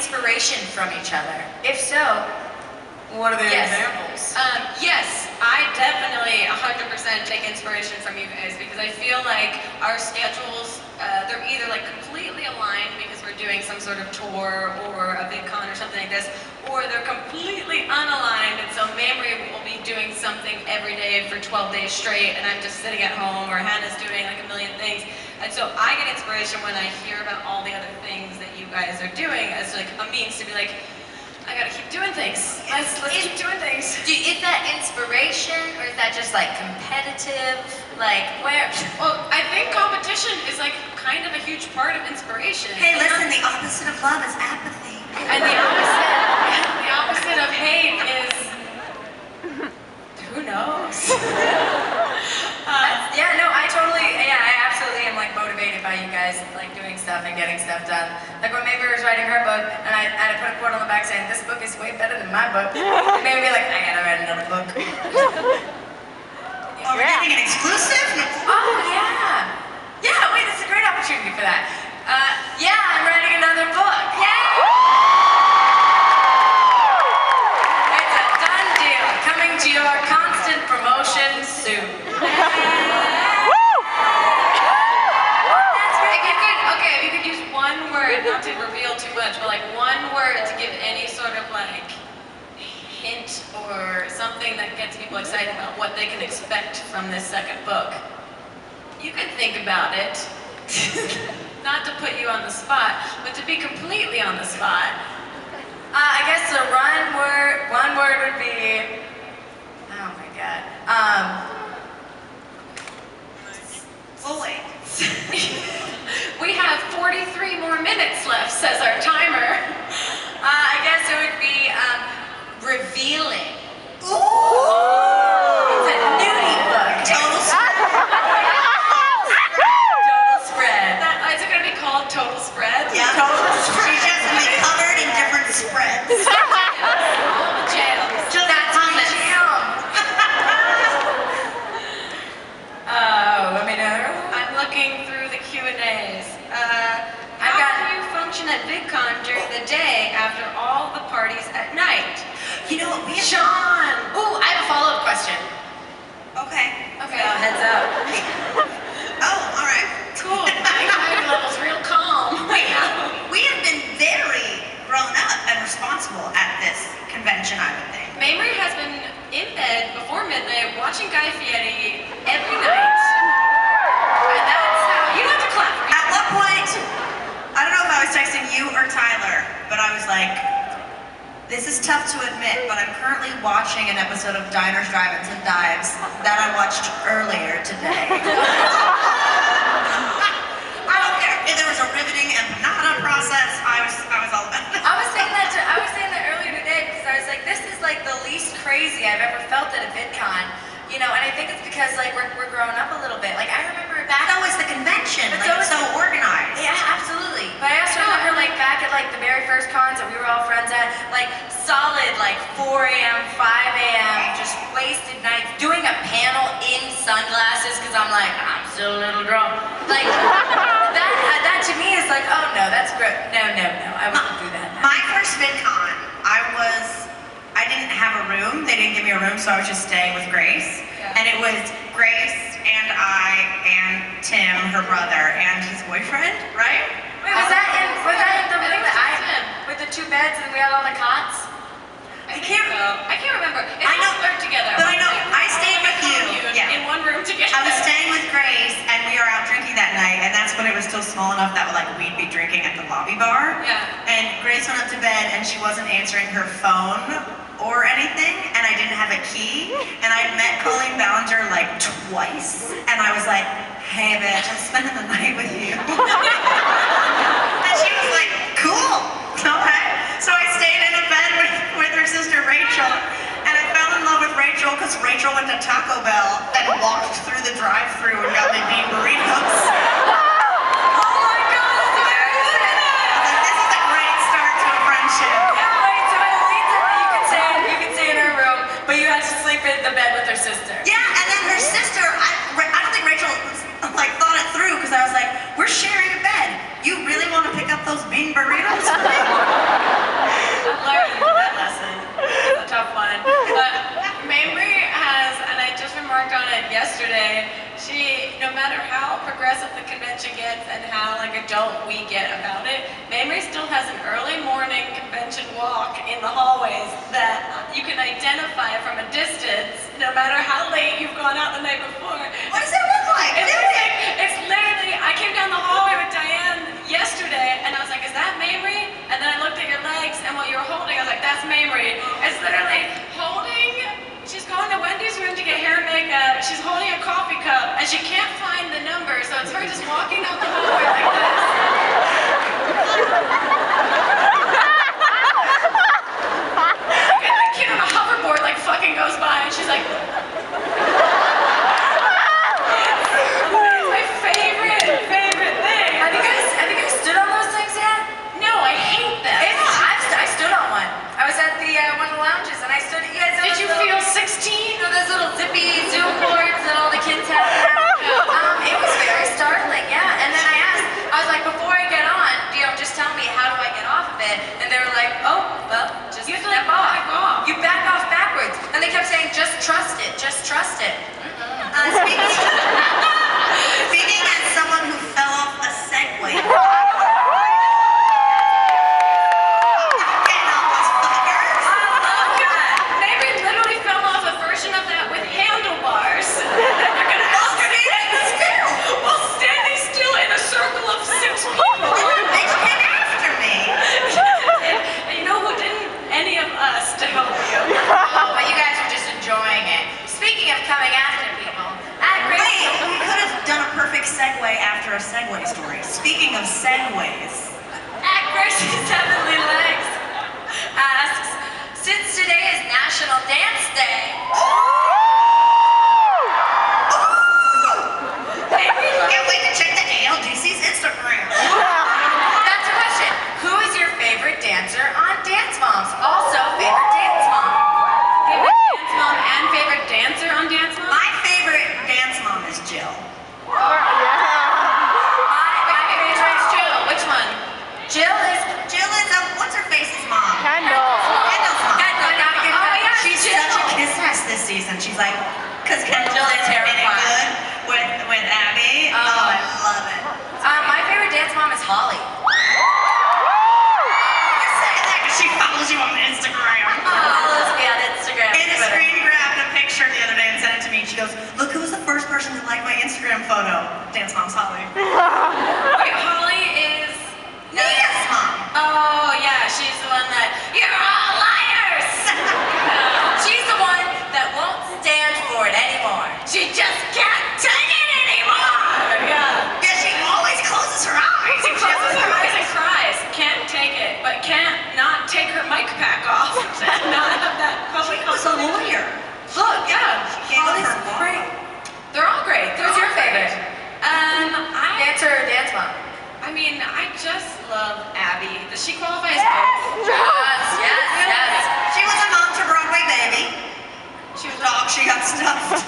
inspiration from each other? If so, what are the examples? Yes, I definitely 100% take inspiration from you guys because I feel like our schedules, they're either like completely aligned because we're doing some sort of tour or a Vidcon or something like this, or they're completely unaligned, and so Mamrie will be doing something every day for 12 days straight, and I'm just sitting at home, or Hannah's doing like a million things. And so I get inspiration when I hear about all the other things that you guys are doing as like a means to be like, I gotta keep doing things. Let's keep doing things. Is that inspiration, or is that just like competitive? Like where? Well, I think competition is like kind of a huge part of inspiration. Hey, listen, the opposite of love is apathy. And the opposite of hate is, who knows? I absolutely am like motivated by you guys like doing stuff and getting stuff done. Like when Mamrie was writing her book, and I put a quote on the back saying, "This book is way better than my book." And Mamrie would be like, "I gotta write another book." Oh, we're getting an exclusive? Oh yeah, yeah. Wait, this is a great opportunity for that. Yeah, I'm writing another book. Yeah. It's a done deal. Coming to your constant promotion soon. If you could use one word, not to reveal too much, but like one word to give any sort of like hint or something that gets people excited about what they can expect from this second book. You can think about it. Not to put you on the spot, but to be completely on the spot. I guess the one word would be, oh my god. Oh, wait. We have 43 more minutes left, says our timer. I guess it would be revealing. Ooh! It's a nudie book. Total spread. Total spread. Is it going to be called Total Spread? Yeah. Total spread. She's just going to be covered in different spreads. All the jams. Just That's my jam. Let me know. I'm looking through the Q&As. I've How got- do you function at VidCon during the day after all the parties at night? You know what? We have... Sean! Ooh, I have a follow-up question. Okay. Okay. Heads up. Oh, all right. Cool. Anxiety level's real calm. We have been very grown up and responsible at this convention, I would think. Mamrie has been in bed before midnight watching Guy Fieri every night. And that's how... You don't have to clap for me. At what point, I don't know if I was texting you or Tyler, but I was like, this is tough to admit, but I'm currently watching an episode of Diners, Drive-Ins, and Dives that I watched earlier today. I don't care. If there was a riveting empanada process, I was all about it. I was saying that earlier today because I was like, this is like the least crazy I've ever felt at a VidCon. You know, and I think it's because like we're growing up a little bit. Like I remember back. So is the convention. But Like, so it's is so organized. Yeah, absolutely. But I also remember like back at like the very first cons that we were all friends at, like solid like 4 a.m., 5 a.m., just wasted nights doing a panel in sunglasses because I'm like, I'm still a little drunk. Like that to me is like, oh no, that's great. No, I wouldn't do that. My first VidCon, I didn't have a room. They didn't give me a room, so I was just staying with Grace. Yeah. And it was Grace and I and Tim, her brother, and his boyfriend, right? Wait, was that in the I room think that it was him. with the 2 beds and we had all the cots? I can't remember. It's I know, all blurred together. but I know, I stayed with you. Yeah. In one room together. I was staying with Grace, and we were out drinking that night, and that's when it was still small enough that like we'd be drinking at the lobby bar. Yeah. And Grace went up to bed, and she wasn't answering her phone or anything, and I didn't have a key, and I'd met Colleen Ballinger like twice, and I was like, hey bitch, I'm spending the night with you. And she was like, cool, okay. So I stayed in a bed with her sister Rachel, and I fell in love with Rachel because Rachel went to Taco Bell and walked through the drive-thru and got me bean burritos. In the bed with her sister. Yeah, and then her sister, I don't think Rachel like thought it through because I was like, we're sharing a bed. You really want to pick up those bean burritos for me? learned that lesson. It's a tough one. But Mamrie has, and I just remarked on it yesterday, she, no matter how progressive the convention gets and how like adult we get about it, Mamrie still has an early morning convention walk in the hallways that you can identify from a distance, no matter how late you've gone out the night before. What does it look like? It's literally, I came down the hallway with Diane yesterday and I was like, is that Mamrie? And then I looked at your legs and what you were holding, I was like, that's Mamrie. It's literally holding, she's going to Wendy's room to get hair and makeup, she's holding a coffee cup and she can't find the number, so it's her just walking down the hallway like this. And the kid on a hoverboard like fucking goes by and she's like, it's my favorite thing. Have you guys stood on those things yet? No, I hate them. I stood on one. I was at the one of the lounges and I stood. You guys Did you feel 16? You know those little zippy Zoom boards that all the kids have now? It was very startling, yeah. And then I was like, before I get on, just tell me how do I get off of it? And they were like, oh, well, just You have to step like back off. You back off backwards. And they kept saying, just trust it, just trust it. Speaking as someone who fell off a Segway. Mamrie literally fell off a version of that with handlebars. While standing still in a circle of 6 people. They came after me. And you know who didn't? Any of us to help you. Oh, but you guys are just enjoying it. Speaking of coming after people, Wait, we could have done a perfect segue after a Segway story. Speaking of Segways. at Gracie's Heavenly Legs asks, since today is National Dance Day, Can't wait to check the ALDC's Instagram. that's a question. Who is your favorite dancer on Dance Moms? Also, favorite dance mom. Favorite dance mom and favorite dancer on Dance Mom? My favorite dance mom is Jill. My favorite Jill. Which one? Jill is What's her face's mom? Kendall. Kendall's mom. Kendall. Now we can- Oh my gosh, She's Jill. such a kiss ass this season. She's like, because Kendall Jill is is in it terrifying. good with Abby. Oh, I love it. my favorite dance mom is Holly. You're saying that because she follows you on Instagram. Follows me on Instagram. Anna Twitter. screen grabbed a picture the other day and sent it to me. She goes, look who was the first person who liked my Instagram photo. Dance mom's Holly. Wait, Holly is... Nia's mom. Oh, yeah, she's the one that... You're all liars! She's the one that won't stand for it anymore. She just can't take it anymore! Yeah. Yeah, she always closes her eyes. She closes her eyes and cries. Can't take it, but can't not take her mic pack off and not have that public She was a lawyer. Look, Yeah. She gave up Holly's her law. great. They're all great. They're Who's all your favorite? great. Dancer or dance mom? I mean, I just love Abby. Does she qualify as both? Yes. She was a mom to Broadway baby. She was Dog, she got stuffed.